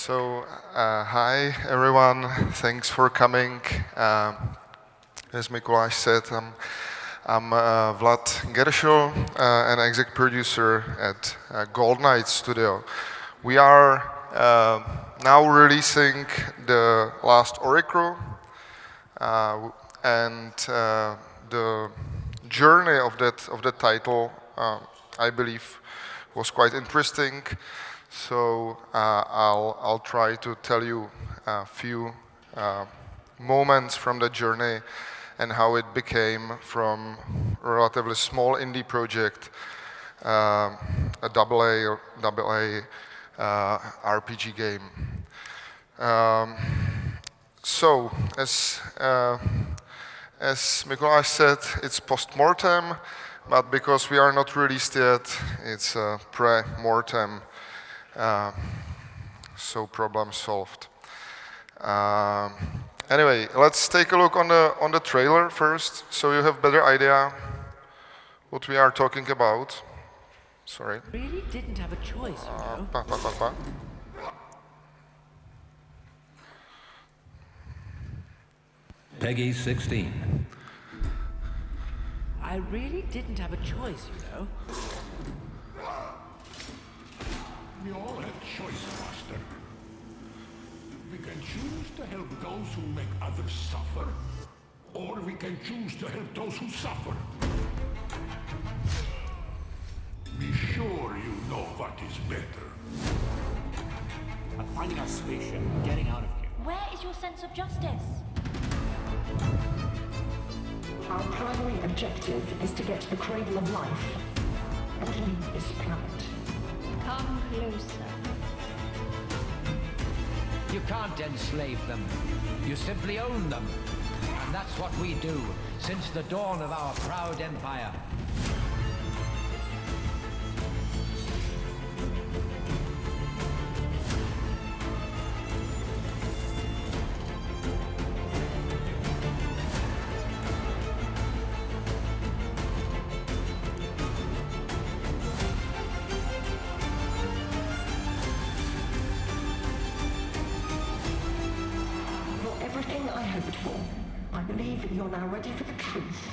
Hi everyone, thanks for coming. As Mikuláš said, I'm Vlad Geršl, an exec producer at GoldKnights studio. We are now releasing the Last Oricru, and the journey of that title, I believe, was quite interesting. So I'll try to tell you a few moments from the journey and how it became from a relatively small indie project, a AA RPG game. As Mikuláš said, it's post-mortem, but because we are not released yet, it's pre-mortem. So problem solved. Anyway, let's take a look on the trailer first, so you have better idea what we are talking about. Sorry. Really didn't have a choice, you know. Peggy 16. I really didn't have a choice, you know. We all have choice, Master. We can choose to help those who make others suffer, or we can choose to help those who suffer. Be sure you know what is better. I'm finding our spaceship and getting out of here. Where is your sense of justice? Our primary objective is to get to the cradle of life and leave this planet. Come closer. You can't enslave them. You simply own them. And that's what we do since the dawn of our proud empire. I hoped for. I believe you're now ready for the truth.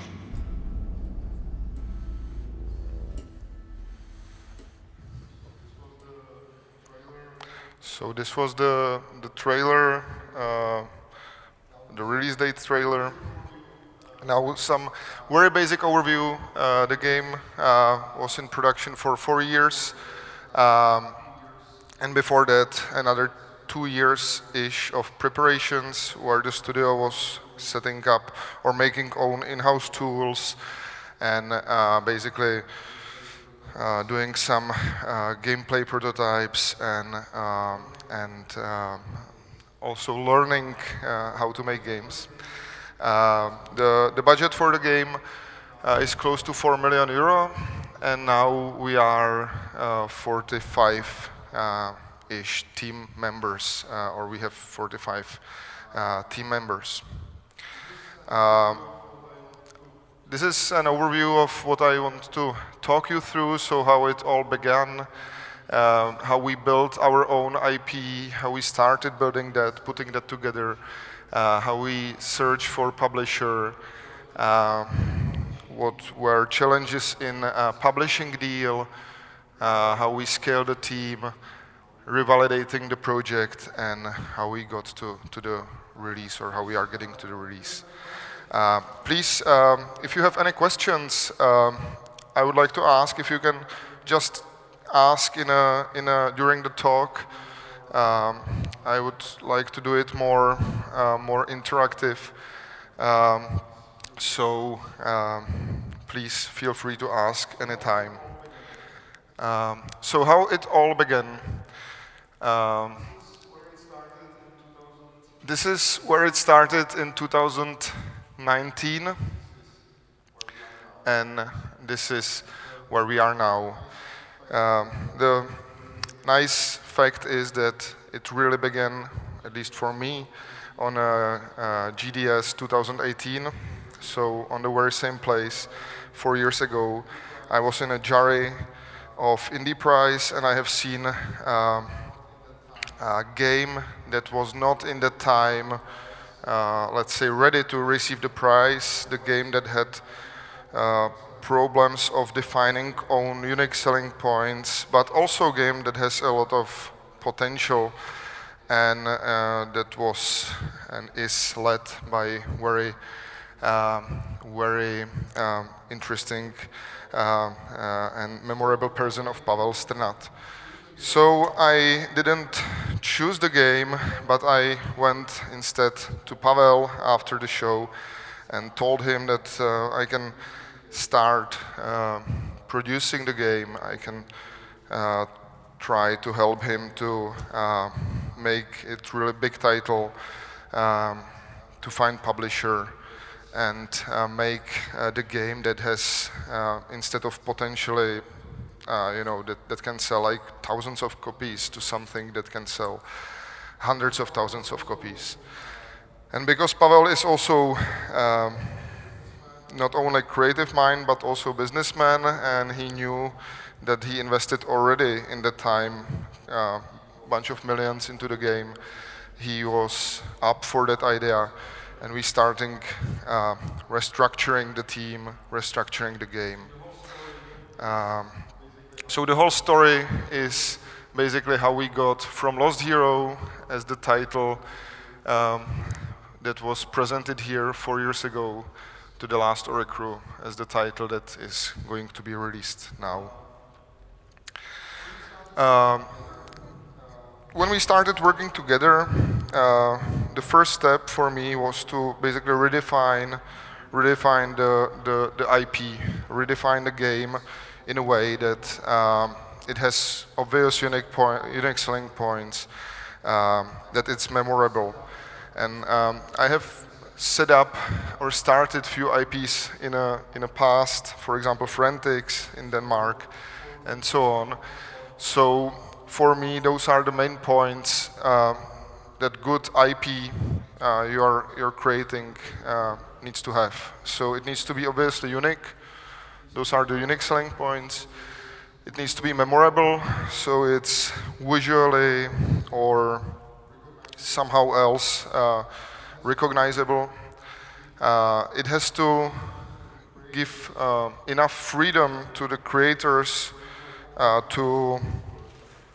So this was the trailer, the release date trailer. Now some very basic overview. The game was in production for 4 years, and before that another 2 years-ish of preparations where the studio was setting up or making own in-house tools and basically doing some gameplay prototypes and also learning how to make games. The budget for the game is close to €4 million, and now we are 45 ish team members, or we have 45 team members. This is an overview of what I want to talk you through, so how it all began, how we built our own IP, how we started building that, putting that together, how we searched for publisher, what were challenges in a publishing deal, how we scaled the team, revalidating the project, and how we got to the release, or how we are getting to the release. Please, if you have any questions, I would like to ask if you can just ask during the talk. I would like to do it more interactive. So please feel free to ask anytime. So how it all began. This is where it started in 2019, and this is where we are now. The nice fact is that it really began, at least for me, on GDS 2018, so on the very same place 4 years ago. I was in a jury of Indie Prize, and I have seen game that was not in the time, let's say, ready to receive the prize, the game that had problems of defining own unique selling points, but also a game that has a lot of potential and that was and is led by very interesting and memorable person of Pavel Strnad. So I didn't choose the game, but I went instead to Pavel after the show and told him that I can start producing the game. I can try to help him to make it really big title, to find publisher, and make the game that has, instead of potentially, that can sell like thousands of copies, to something that can sell hundreds of thousands of copies. And because Pavel is also not only creative mind, but also businessman, and he knew that he invested already in the time a bunch of millions into the game, he was up for that idea, and we starting restructuring the team, restructuring the game. So the whole story is basically how we got from Lost Hero as the title that was presented here 4 years ago to the Last Oricru as the title that is going to be released now. When we started working together, the first step for me was to basically redefine the IP, redefine the game in a way that it has obvious unique selling points, that it's memorable. And I have set up or started few IPs in a past, for example, Frantics in Denmark, and so on. So for me, those are the main points that good IP you're creating needs to have. So it needs to be obviously unique. Those are the unique selling points. It needs to be memorable, so it's visually or somehow else recognizable. It has to give enough freedom to the creators to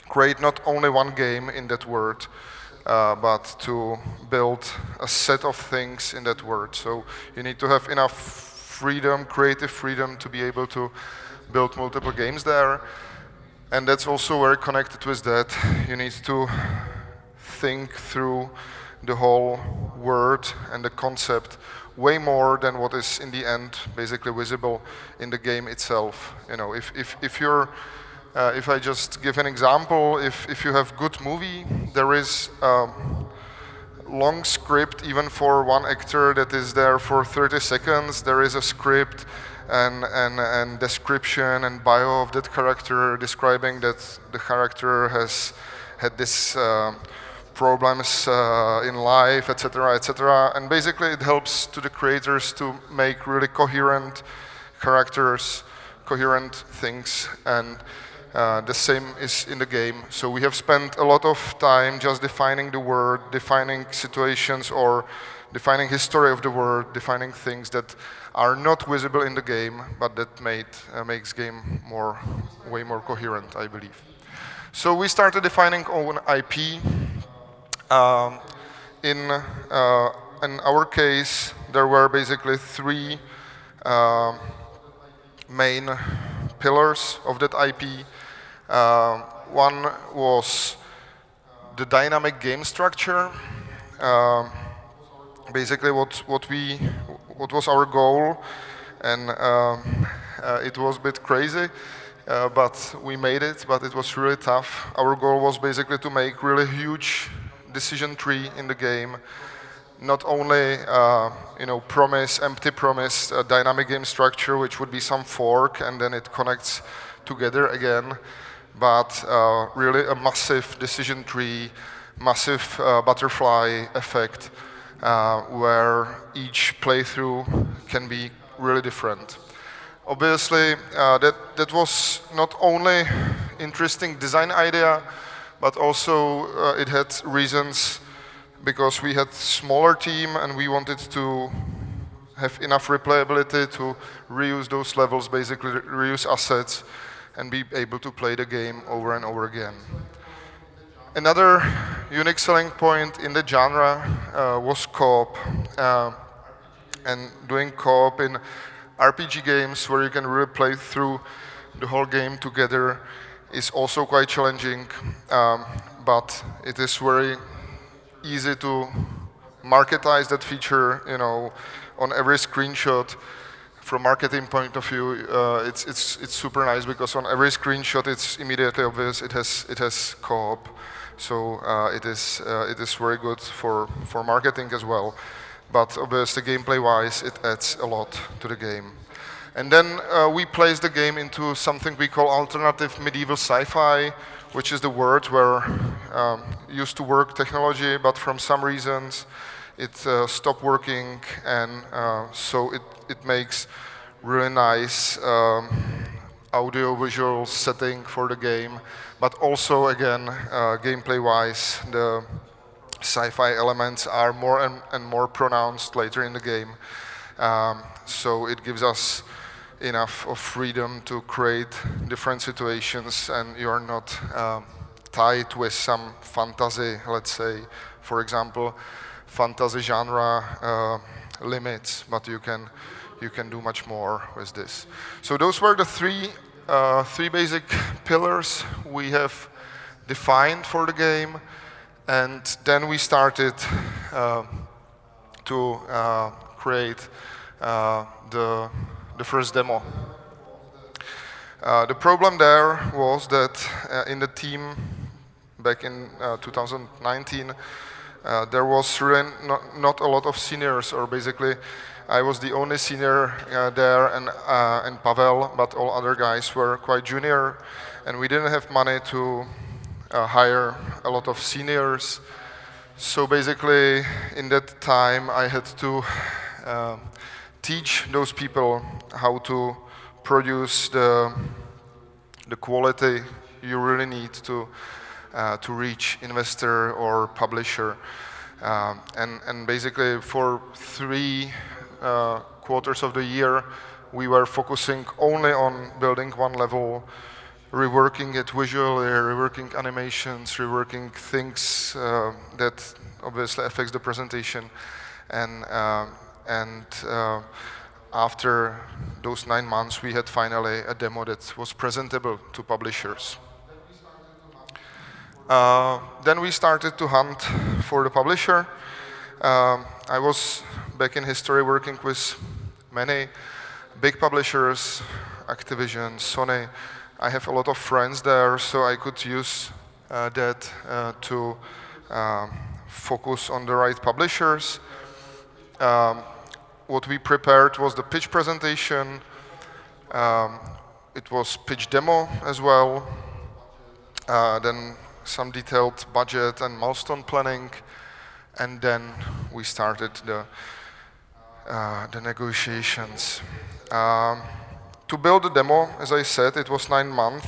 create not only one game in that world, but to build a set of things in that world. So you need to have enough freedom, creative freedom, to be able to build multiple games there. And that's also very connected with that. You need to think through the whole world and the concept way more than what is in the end basically visible in the game itself. You know, if I just give an example, if you have good movie, there is long script even for one actor that is there for 30 seconds. There is a script and description and bio of that character, describing that the character has had this problems in life, etc., etc. And basically it helps to the creators to make really coherent characters, coherent things, and the same is in the game. So we have spent a lot of time just defining the world, defining situations, or defining history of the world, defining things that are not visible in the game, but that makes game way more coherent, I believe. So we started defining own IP. In our case, there were basically three main pillars of that IP. One was the dynamic game structure. Basically, what was our goal, and it was a bit crazy, but we made it. But it was really tough. Our goal was basically to make really huge decision tree in the game. Not only empty promise, dynamic game structure, which would be some fork and then it connects together again, but really a massive decision tree, massive butterfly effect, where each playthrough can be really different. Obviously, that was not only interesting design idea, but also it had reasons because we had smaller team and we wanted to have enough replayability to reuse those levels, basically reuse assets, and be able to play the game over and over again. Another unique selling point in the genre was co-op, and doing co-op in RPG games where you can really play through the whole game together is also quite challenging, but it is very easy to marketize that feature, you know, on every screenshot. From marketing point of view, it's super nice because on every screenshot it's immediately obvious it has co-op, so it is very good for marketing as well. But obviously, gameplay-wise, it adds a lot to the game. And then we place the game into something we call alternative medieval sci-fi, which is the world where used to work technology, but from some reasons it stopped working, and so it makes really nice audio-visual setting for the game, but also, again, gameplay-wise, the sci-fi elements are more and more pronounced later in the game. So it gives us enough of freedom to create different situations, and you're not tied with some fantasy, let's say, for example, fantasy genre limits, but you can do much more with this. So those were the three basic pillars we have defined for the game, and then we started to create the first demo. The problem there was that in the team back in 2019, there was really not a lot of seniors, or basically I was the only senior there, and Pavel, but all other guys were quite junior, and we didn't have money to hire a lot of seniors. So basically, in that time, I had to teach those people how to produce the quality you really need to reach investor or publisher. And basically, for 3 quarters of the year, we were focusing only on building one level, reworking it visually, reworking animations, reworking things that obviously affects the presentation, and after those 9 months, we had finally a demo that was presentable to publishers. Then we started to hunt for the publisher. I was back in history working with many big publishers, Activision, Sony. I have a lot of friends there, so I could use that to focus on the right publishers. What we prepared was the pitch presentation. It was pitch demo as well. Then some detailed budget and milestone planning, and then we started the negotiations. To build the demo, as I said, it was 9 months,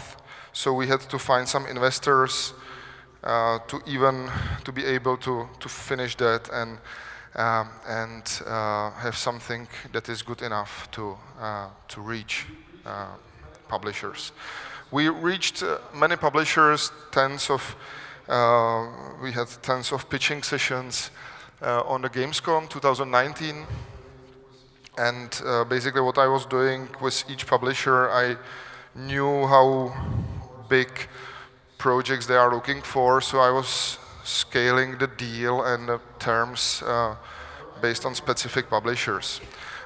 so we had to find some investors to be able to finish that and have something that is good enough to reach publishers. We reached many publishers, we had tens of pitching sessions on the Gamescom 2019. And basically what I was doing with each publisher, I knew how big projects they are looking for, so I was scaling the deal and the terms based on specific publishers.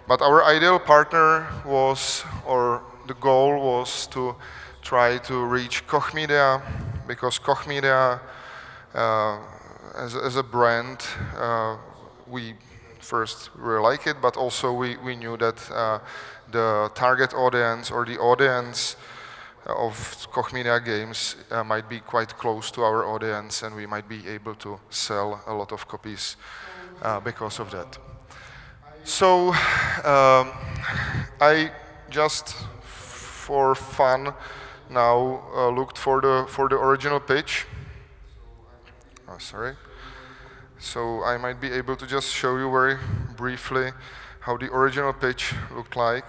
But our ideal partner was, or the goal was, to try to reach Koch Media, because Koch Media, as a brand, we first really like it, but also we knew that the target audience or the audience of Koch Media games might be quite close to our audience, and we might be able to sell a lot of copies because of that. So I just, for fun, now looked for the original pitch, Oh, sorry. So I might be able to just show you very briefly how the original pitch looked like.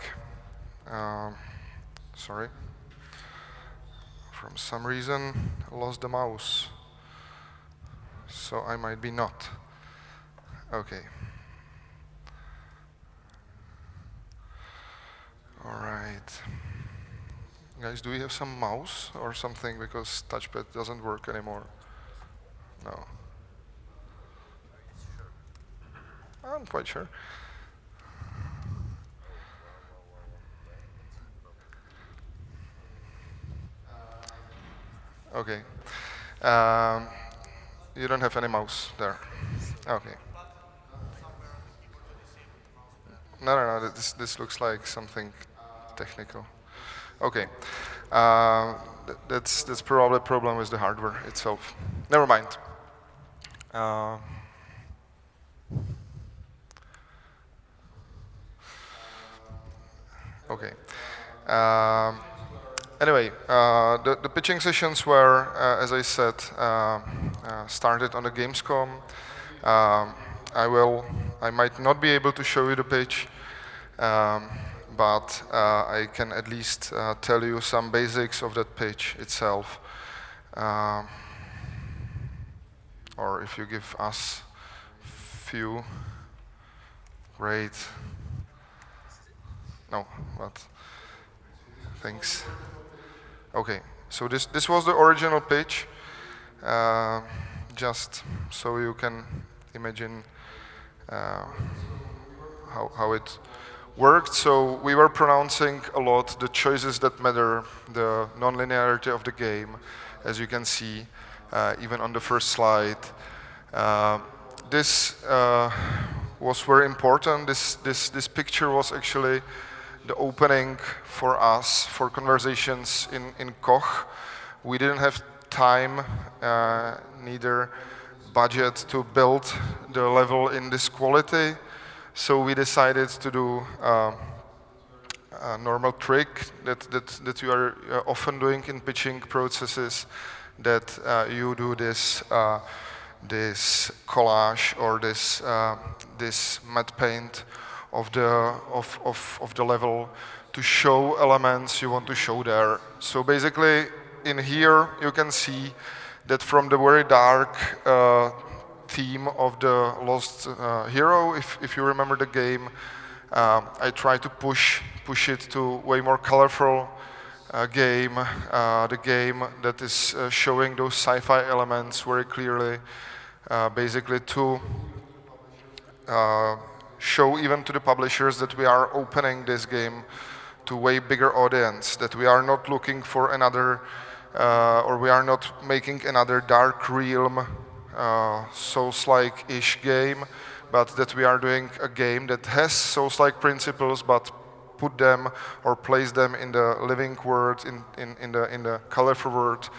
Sorry. From some reason, I lost the mouse. So I might be not. Okay. All right. Guys, do we have some mouse or something, because touchpad doesn't work anymore? No. I'm quite sure. Okay. You don't have any mouse there. Okay. No. This looks like something technical. Okay. That's probably a problem with the hardware itself. Never mind. Okay. Anyway, the pitching sessions were, as I said, started on the Gamescom. I might not be able to show you the pitch, but I can at least tell you some basics of that pitch itself. Or if you give us few, great. No, but thanks. Okay, so this was the original pitch, just so you can imagine how it worked. So we were pronouncing a lot the choices that matter, the non-linearity of the game, as you can see, even on the first slide. This was very important. This picture was actually the opening for us for conversations in Koch. We didn't have time, neither budget to build the level in this quality, so we decided to do a normal trick that you are often doing in pitching processes, that you do this collage or this matte paint of the level to show elements you want to show there. So basically, in here you can see that from the very dark theme of the Lost Hero, if you remember the game, I try to push it to way more colorful game, the game that is showing those sci-fi elements very clearly, basically to show even to the publishers that we are opening this game to way bigger audience, that we are not looking for another, or we are not making another Dark Realm Souls-like-ish game, but that we are doing a game that has Souls-like principles, but put them or place them in the living world, in the colorful world,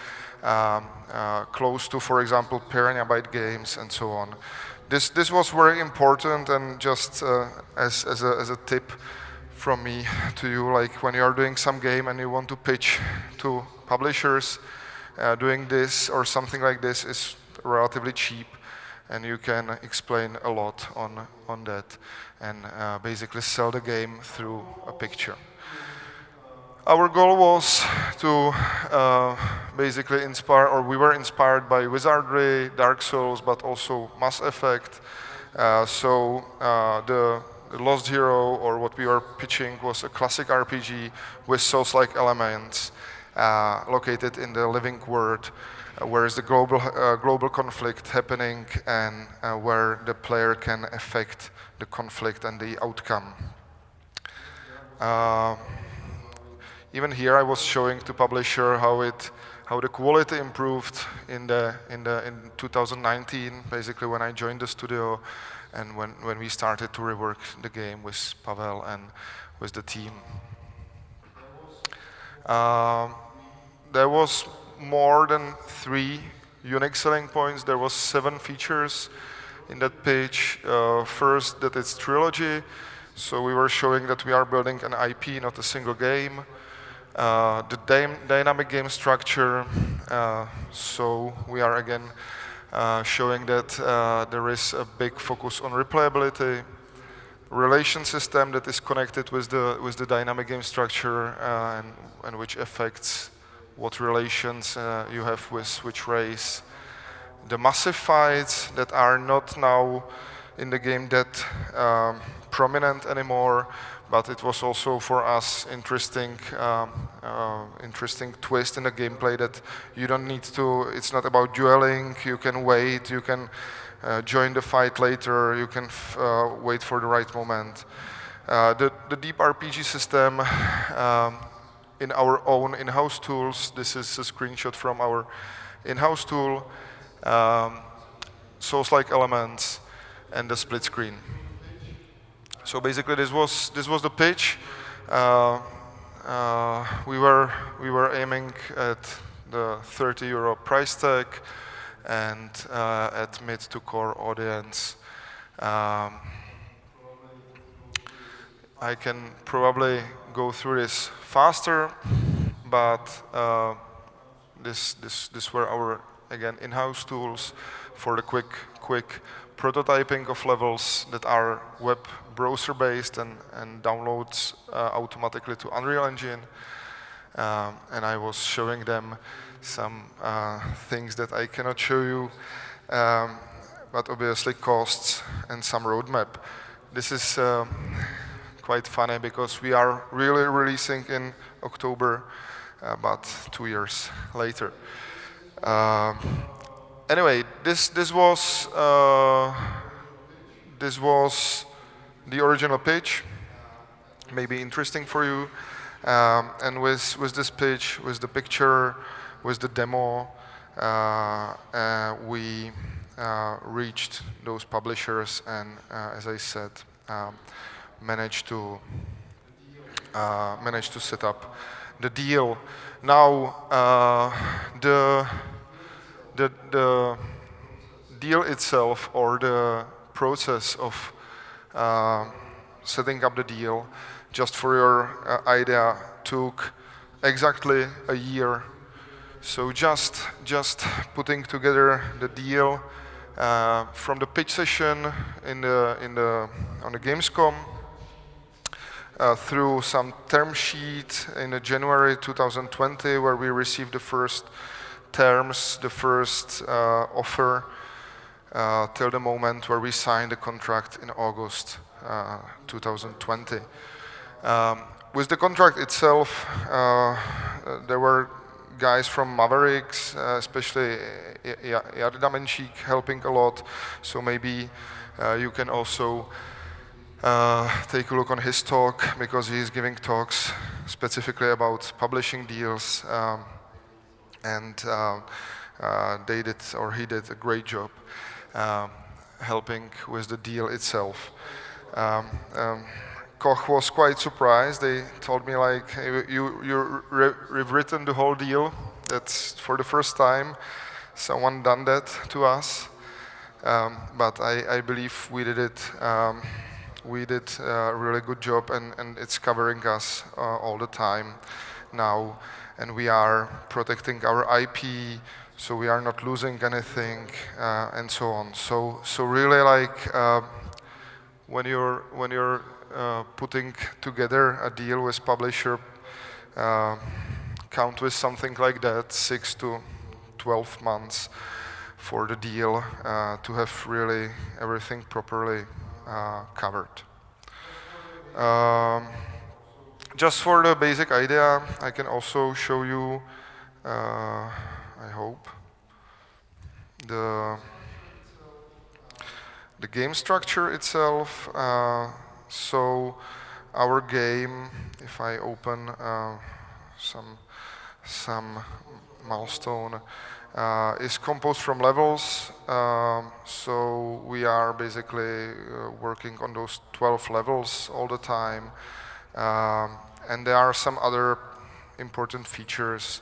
close to, for example, Piranha Byte games and so on. This was very important, and just as a tip from me to you, like when you are doing some game and you want to pitch to publishers, doing this or something like this is relatively cheap, and you can explain a lot on that and basically sell the game through a picture. Our goal was to basically inspire, or we were inspired by Wizardry, Dark Souls, but also Mass Effect. So the Lost Hero, or what we were pitching, was a classic RPG with Souls-like elements located in the living world, where is the global conflict happening, and where the player can affect the conflict and the outcome. Even here, I was showing to publisher how the quality improved in 2019, basically when I joined the studio, and when we started to rework the game with Pavel and with the team. There was more than 3 unique selling points. There was 7 features in that page. First, that it's trilogy. So we were showing that we are building an IP, not a single game. The dynamic game structure. So we are again showing that there is a big focus on replayability, relation system that is connected with the dynamic game structure and which affects what relations you have with which race. The massive fights that are not now in the game that prominent anymore, but it was also for us interesting twist in the gameplay that you don't need to, it's not about dueling, you can wait, you can join the fight later, you can wait for the right moment. The deep RPG system in our own in-house tools, this is a screenshot from our in-house tool, Souls-like elements, and the split screen. So basically, this was the pitch. We were aiming at the €30 price tag and at mid to core audience. I can probably go through this faster, but this were our again in-house tools for the quick prototyping of levels that are web browser based and downloads automatically to Unreal Engine. And I was showing them some things that I cannot show you, but obviously costs and some roadmap. This is quite funny because we are really releasing in October, but 2 years later. Anyway, this was the original pitch, maybe interesting for you. And with this pitch, with the picture, with the demo, we reached those publishers and, as I said, managed to set up the deal. Now, the deal itself, or the process of setting up the deal, just for your idea, took exactly a year. So just putting together the deal from the pitch session on the Gamescom, through some term sheet in January 2020, where we received the first terms, the first offer, till the moment where we signed the contract in August 2020. With the contract itself, there were guys from Mavericks, especially Jarda Menšík, helping a lot. So maybe you can also take a look on his talk, because he's giving talks specifically about publishing deals, and he did a great job helping with the deal itself. Koch was quite surprised. They told me, like, you've written the whole deal. That's for the first time someone done that to us. But I believe we did it. We did a really good job, and it's covering us all the time now. And we are protecting our IP, so we are not losing anything, and so on. So really, like, when you're putting together a deal with publisher, count with something like that, 6 to 12 months for the deal to have really everything properly covered. Just for the basic idea, I can also show you, I hope, the game structure itself. So our game, if I open some milestone, is composed from levels. So we are basically working on those 12 levels all the time. And there are some other important features,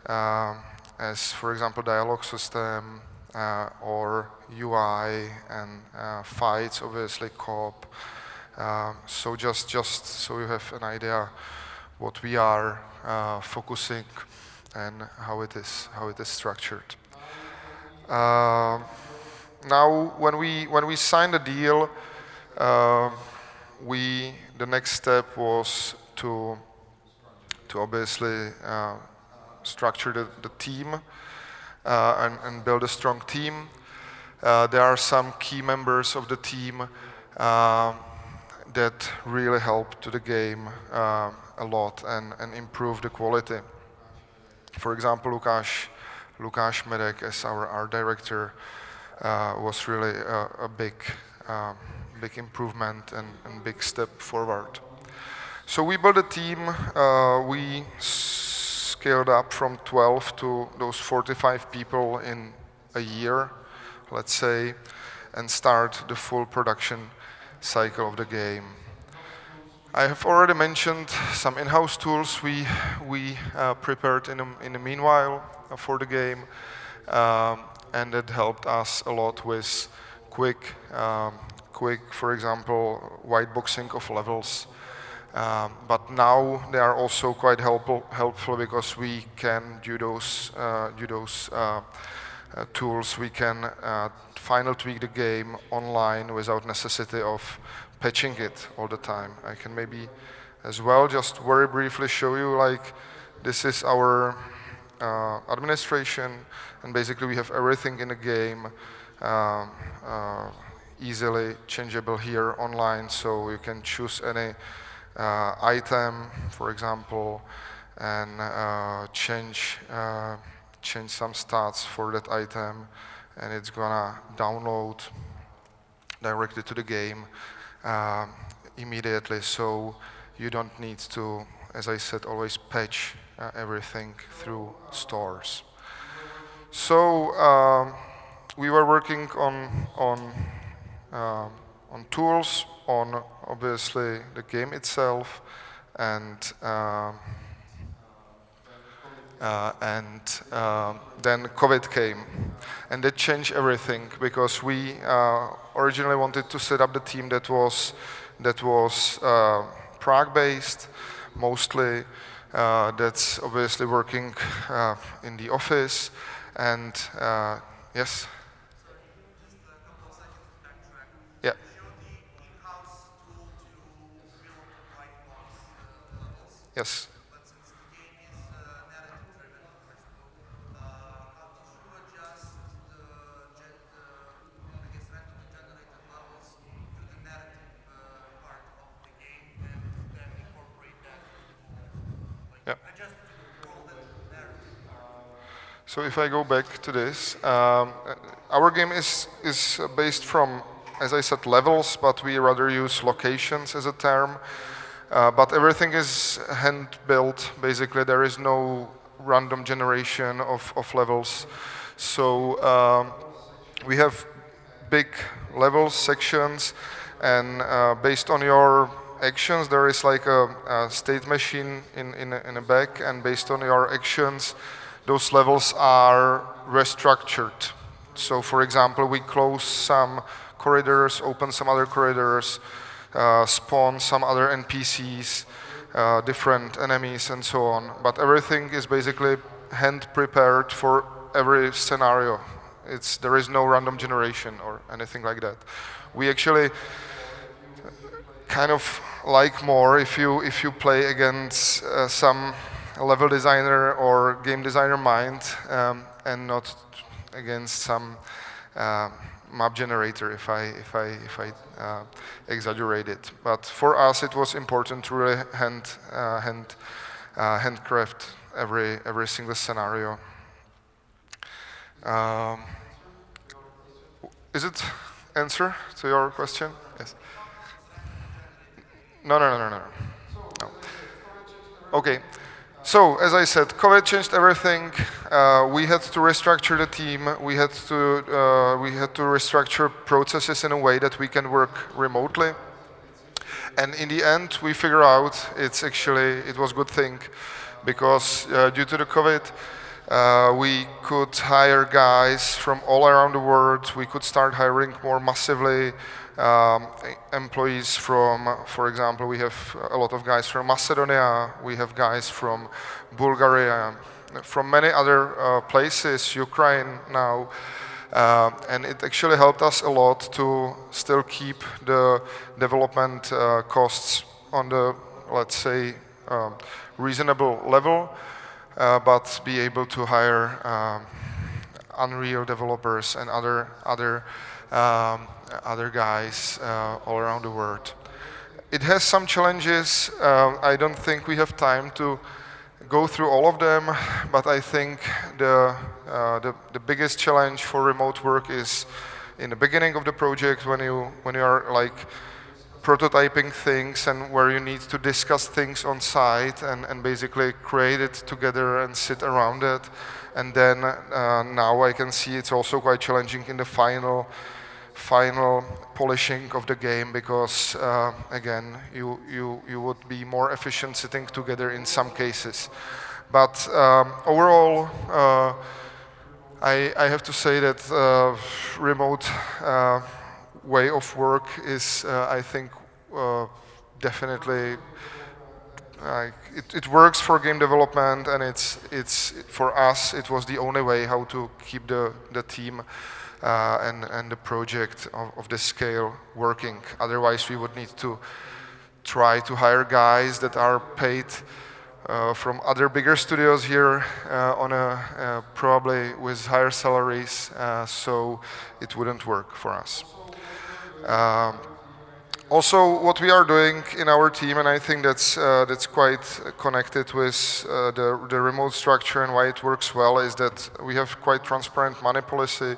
as for example dialogue system, or UI, and fights, obviously co-op. So just so you have an idea what we are focusing and how it is structured. Now, when we signed the deal, the next step was to obviously structure the team and build a strong team. There are some key members of the team that really help to the game a lot and improve the quality. For example, Lukáš Medek as our art director was really a big improvement and big step forward. So we built a team. We scaled up from 12 to those 45 people in a year, let's say, and start the full production cycle of the game. I have already mentioned some in-house tools we prepared in the meanwhile for the game, and it helped us a lot with quick, for example, white boxing of levels. But now they are also quite helpful because we can do those tools. We can final tweak the game online without necessity of patching it all the time. I can maybe as well just very briefly show you, like, this is our administration, and basically we have everything in the game easily changeable here online, so you can choose any item, for example, and change some stats for that item, and it's gonna download directly to the game immediately, so you don't need to, as I said, always patch everything through stores. So we were working on tools, on obviously the game itself, and then COVID came, and that changed everything because we originally wanted to set up the team that was Prague-based, mostly. That's obviously working in the office, and yes. Yeah. Yes. So if I go back to this, our game is based from, as I said, levels, but we rather use locations as a term. But everything is hand-built. Basically, there is no random generation of levels. So we have big levels, sections, and based on your actions, there is like a state machine in a back, and based on your actions, those levels are restructured. So, for example, we close some corridors, open some other corridors, spawn some other NPCs, different enemies, and so on. But everything is basically hand-prepared for every scenario. There is no random generation or anything like that. We actually kind of like more if you play against some level designer or game designer mind, and not against some map generator, if I exaggerate it. But for us, it was important to really handcraft every single scenario. Is it answer to your question? Yes. No. Okay. So, as I said, COVID changed everything. We had to restructure the team. We had to restructure processes in a way that we can work remotely. And in the end, we figured out it was a good thing, because due to the COVID, we could hire guys from all around the world. We could start hiring more massively employees from, for example, we have a lot of guys from Macedonia, we have guys from Bulgaria, from many other places, Ukraine now, And it actually helped us a lot to still keep the development costs on the, let's say, reasonable level, but be able to hire Unreal developers and other guys all around the world. It has some challenges. I don't think we have time to go through all of them, but I think the biggest challenge for remote work is in the beginning of the project when you are like prototyping things and where you need to discuss things on site and basically create it together and sit around it. And then now I can see it's also quite challenging in the final polishing of the game because again you would be more efficient sitting together in some cases. But overall I have to say that remote way of work is I think definitely it works for game development, and it's for us it was the only way how to keep the team and the project of this scale working. Otherwise, we would need to try to hire guys that are paid from other bigger studios here on a probably with higher salaries, so it wouldn't work for us. Also, what we are doing in our team, and I think that's quite connected with the remote structure and why it works well, is that we have quite transparent money policy.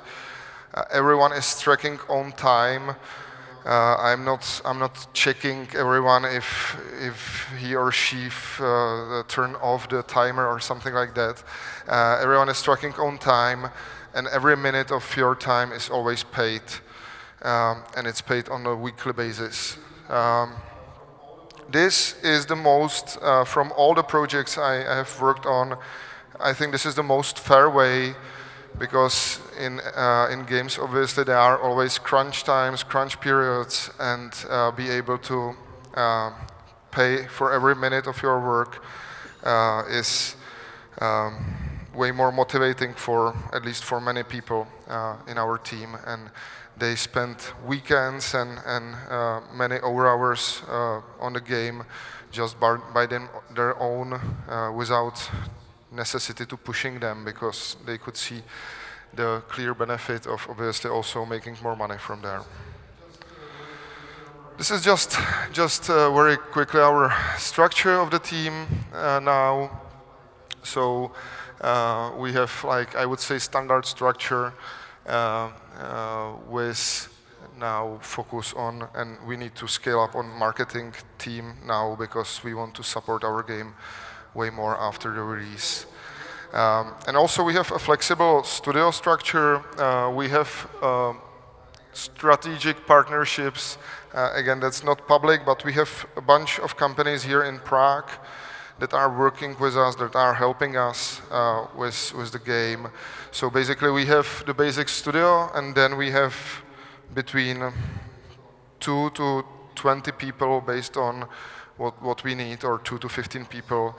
Everyone is tracking on time. I'm not checking everyone if he or she turn off the timer or something like that. Everyone is tracking on time, and every minute of your time is always paid, and it's paid on a weekly basis. This is the most from all the projects I have worked on. I think this is the most fair way. Because in games, obviously, there are always crunch times, crunch periods, and be able to pay for every minute of your work is way more motivating for, at least for many people in our team. And they spend weekends and many hours on the game just by their own without necessity to pushing them, because they could see the clear benefit of obviously also making more money from there. This is just very quickly our structure of the team now. So we have, like, I would say, standard structure with now focus on, and we need to scale up on marketing team now because we want to support our game way more after the release. And also we have a flexible studio structure. We have strategic partnerships. Again, that's not public, but we have a bunch of companies here in Prague that are working with us, that are helping us with the game. So basically we have the basic studio, and then we have between 2 to 20 people based on what we need, or 2 to 15 people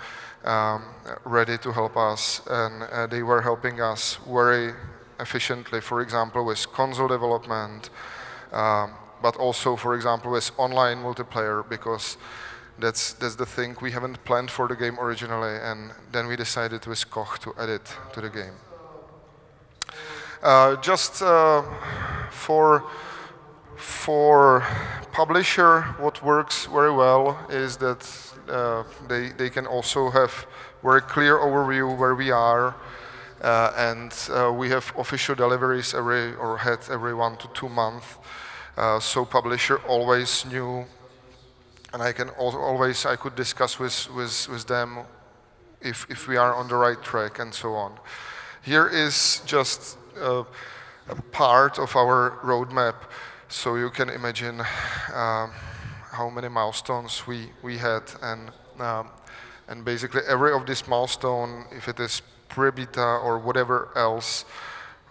ready to help us, and they were helping us very efficiently, for example, with console development, but also, for example, with online multiplayer, because that's the thing we haven't planned for the game originally, and then we decided with Koch to add it to the game. Just for publisher, what works very well is that they can also have very clear overview where we are, and we have official deliveries every 1 to 2 months. So publisher always knew, and I could discuss with them if we are on the right track and so on. Here is just a part of our roadmap. So you can imagine how many milestones we had, and basically every of this milestone, if it is pre-beta or whatever else,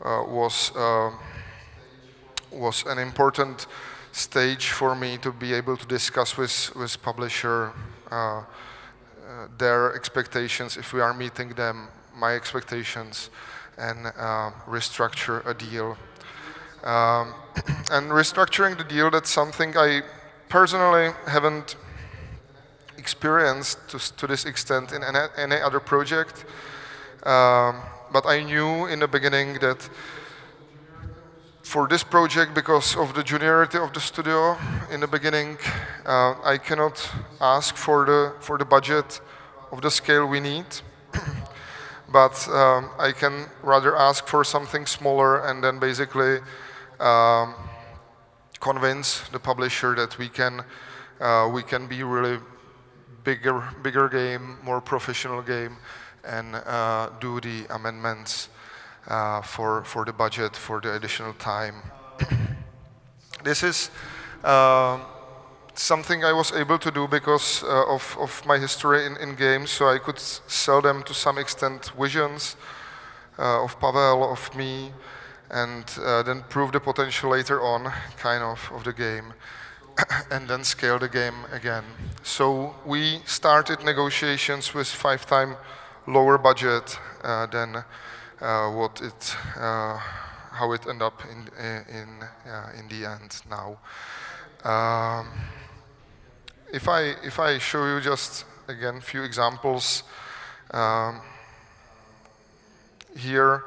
was an important stage for me to be able to discuss with publisher their expectations, if we are meeting them, my expectations, and restructure a deal. And restructuring the deal, that's something I personally haven't experienced to this extent in any other project. But I knew in the beginning that for this project, because of the juniority of the studio in the beginning, I cannot ask for the budget of the scale we need. But I can rather ask for something smaller and then basically convince the publisher that we can be really bigger game, more professional game, and do the amendments for the budget, for the additional time. This is something I was able to do because of my history in games, so I could sell them to some extent visions of Pavel, of me, and then prove the potential later on, kind of the game, and then scale the game again. So we started negotiations with 5 times lower budget than how it ended up in the end now. If I show you just again a few examples here,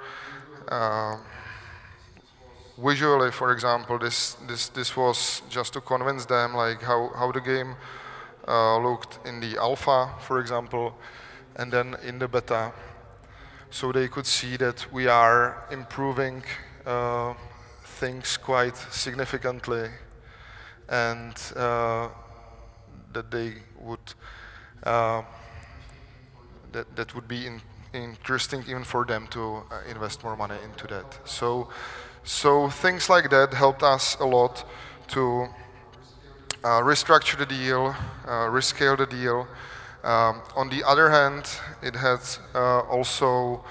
visually, for example, this was just to convince them like how the game looked in the alpha, for example, and then in the beta, so they could see that we are improving things quite significantly, and that they would that would be interesting even for them to invest more money into that. So things like that helped us a lot to restructure the deal, rescale the deal. On the other hand, it had also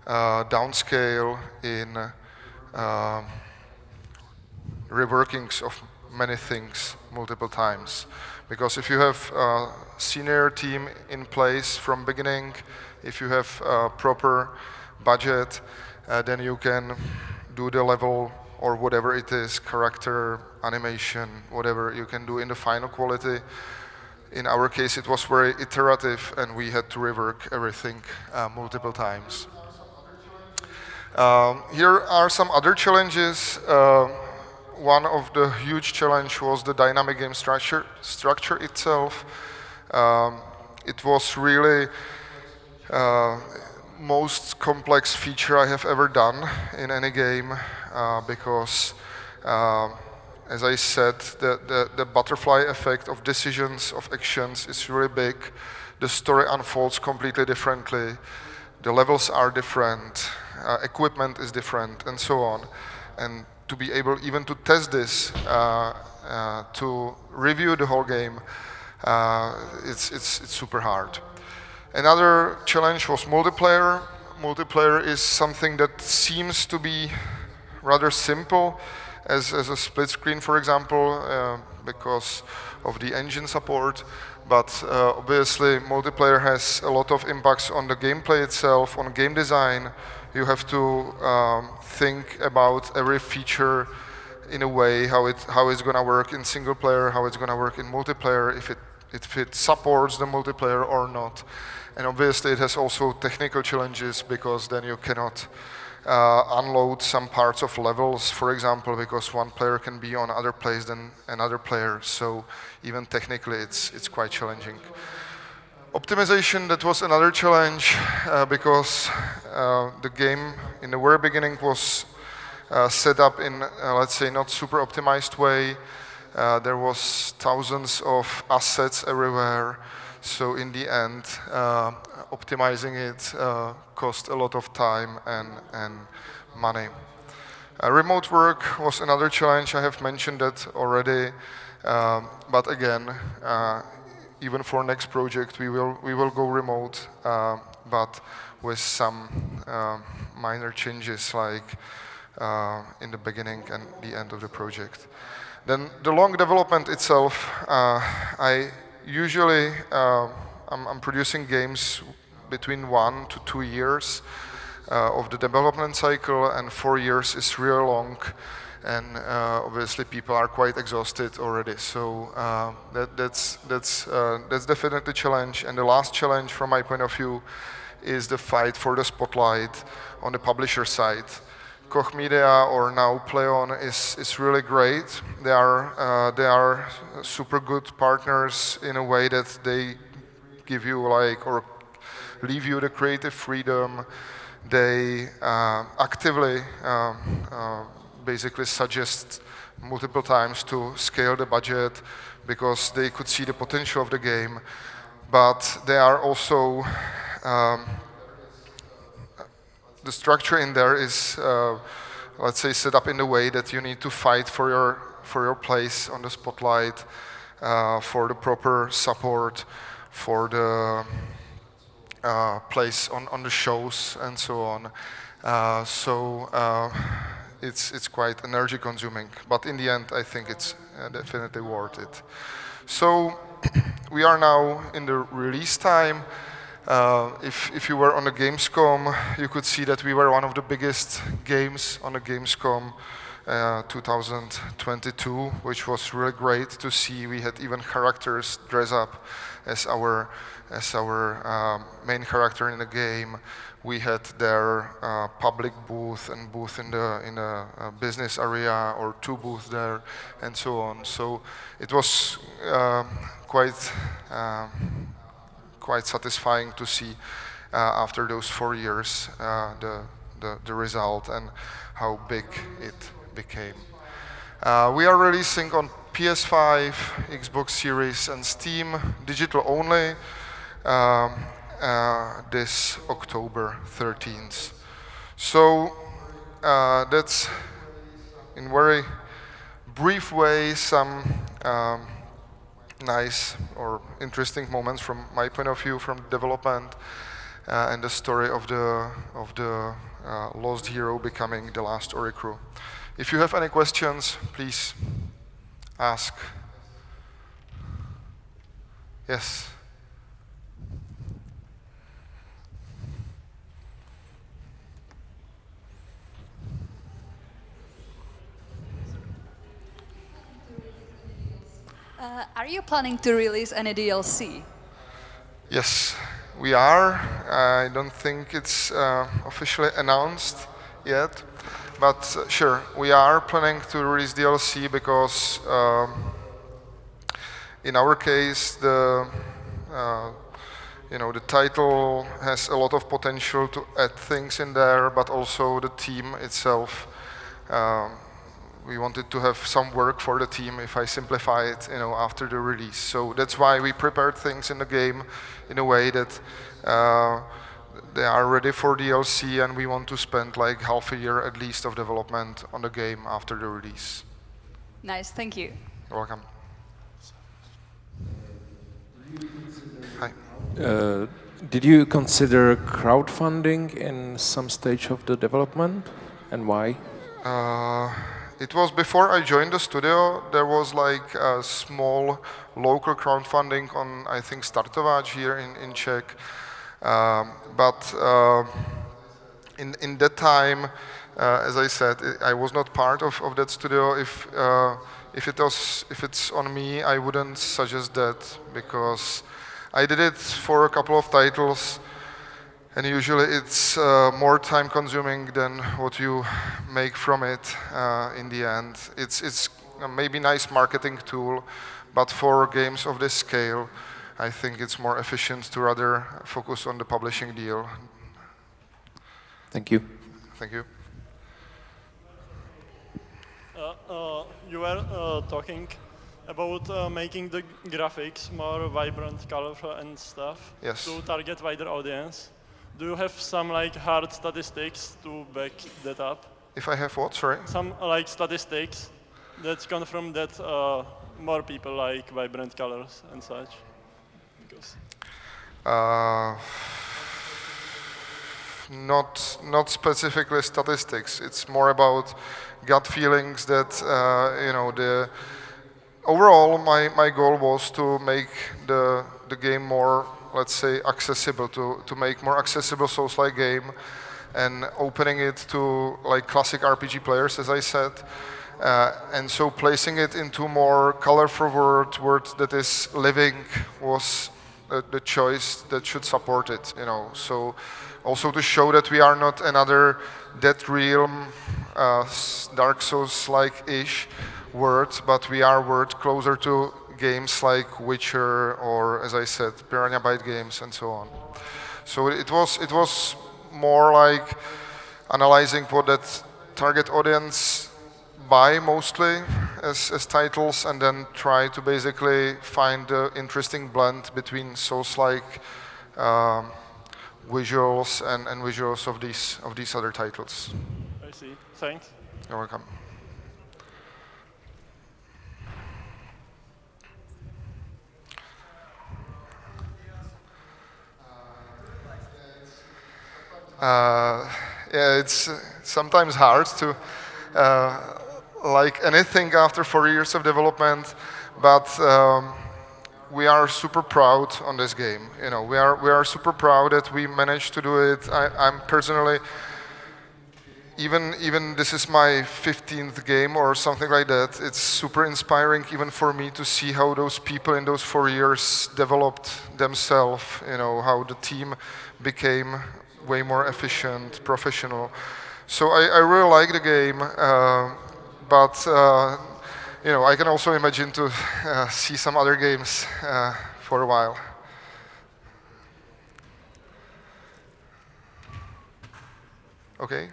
downscale in reworkings of many things multiple times. Because if you have a senior team in place from beginning, if you have a proper budget, then you can do the level or whatever it is, character, animation, whatever you can do in the final quality. In our case, it was very iterative, and we had to rework everything multiple times. Here are some other challenges. One of the huge challenge was the dynamic game structure itself. It was really most complex feature I have ever done in any game because, as I said, the butterfly effect of decisions, of actions is really big. The story unfolds completely differently. The levels are different. Equipment is different, and so on. And to be able even to test this, to review the whole game, it's super hard. Another challenge was multiplayer. Multiplayer is something that seems to be rather simple as a split screen, for example, because of the engine support. But obviously, multiplayer has a lot of impacts on the gameplay itself, on game design. You have to think about every feature in a way, how it's going to work in single player, how it's going to work in multiplayer, if it supports the multiplayer or not. And obviously it has also technical challenges, because then you cannot unload some parts of levels, for example, because one player can be on other place than another player. So even technically it's quite challenging. Optimization, that was another challenge, because the game in the very beginning was set up in, let's say, not super optimized way. There was thousands of assets everywhere. So in the end, optimizing it cost a lot of time and money. Remote work was another challenge. I have mentioned that already. But again, even for next project, we will go remote, but with some minor changes, like in the beginning and the end of the project. Then the long development itself, I usually I'm producing games between 1 to 2 years. of the development cycle, and 4 years is really long, and obviously people are quite exhausted already. So that's definitely a challenge. And the last challenge from my point of view is the fight for the spotlight on the publisher side. Koch Media, or now Plaion, is really great. They are super good partners in a way that they give you or leave you the creative freedom. They actively basically suggest multiple times to scale the budget because they could see the potential of the game, but they are also the structure in there is, let's say, set up in the way that you need to fight for your place on the spotlight, for the proper support, for the place on the shows and so on. It's quite energy consuming, but in the end I think it's definitely worth it. So we are now in the release time. If you were on the Gamescom, you could see that we were one of the biggest games on the Gamescom 2022, which was really great to see. We had even characters dress up as our main character in the game. We had their public booth and booth in the business area, or 2 booths there, and so on. So it was quite satisfying to see after those 4 years the result and how big it became. We are releasing on PS5, Xbox Series, and Steam, digital only, this October 13th. So that's, in very brief way, some nice or interesting moments from my point of view from development and the story of the lost hero becoming the Last Oricru. If you have any questions, please ask. Yes. Are you planning to release any DLC? Yes, we are. I don't think it's officially announced yet, but sure, we are planning to release DLC because in our case, the title has a lot of potential to add things in there, but also the team itself. We wanted to have some work for the team, if I simplify it, after the release. So that's why we prepared things in the game in a way that they are ready for DLC, and we want to spend like half a year at least of development on the game after the release. Nice, thank you. You're welcome. Hi. Did you consider crowdfunding in some stage of the development, and why? It was before I joined the studio. There was like a small local crowdfunding on, I think, Startovač here in Czech. But in that time, as I said, I was not part of that studio. If it's on me, I wouldn't suggest that, because I did it for a couple of titles, and usually it's more time consuming than what you make from it in the end. It's maybe nice marketing tool, but for games of this scale, I think it's more efficient to rather focus on the publishing deal. Thank you. Thank you. You were talking about making the graphics more vibrant, colorful and stuff. Yes. To target wider audience. Do you have some like hard statistics to back that up? If I have what, sorry? Some like statistics that confirm that more people like vibrant colors and such. Because not specifically statistics. It's more about gut feelings that the overall my goal was to make the game more, let's say, accessible, to make more accessible Souls-like game, and opening it to like classic RPG players, as I said. And so placing it into more colorful world that is living was the choice that should support it, you know. So also to show that we are not another Dead Realm, Dark Souls-like-ish world, but we are world closer to games like Witcher or, as I said, Piranha Byte games and so on. So it was more like analyzing what that target audience buy mostly as titles, and then try to basically find the interesting blend between Souls-like visuals and visuals of these other titles. I see. Thanks. You're welcome. Yeah, it's sometimes hard to like anything after 4 years of development, but we are super proud on this game. You know, we are super proud that we managed to do it. I'm personally, even this is my 15th game or something like that. It's super inspiring even for me to see how those people in those 4 years developed themselves. You know, how the team became way more efficient, professional. So I really like the game, but you know, I can also imagine to see some other games for a while. Okay.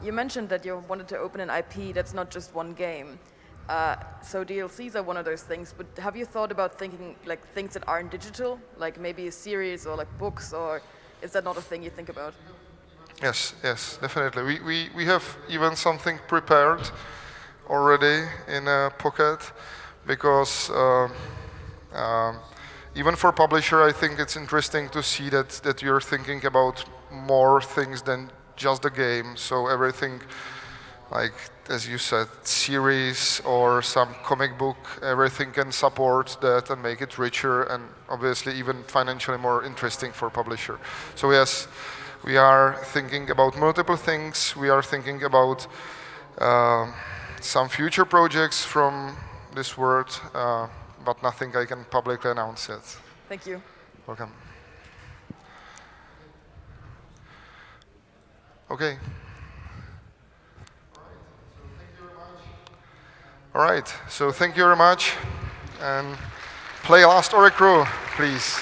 You mentioned that you wanted to open an IP that's not just one game. So DLCs are one of those things, but have you thought about thinking like things that aren't digital, like maybe a series or like books, or is that not a thing you think about? Yes, definitely. We have even something prepared already in a pocket, because even for publisher, I think it's interesting to see that you're thinking about more things than just the game. So everything, like as you said, series or some comic book, everything can support that and make it richer and obviously even financially more interesting for publisher. So yes, we are thinking about multiple things. We are thinking about some future projects from this world, but nothing I can publicly announce yet. Thank you. Welcome. Okay. All right, so thank you very much, and play Last Oricru, please.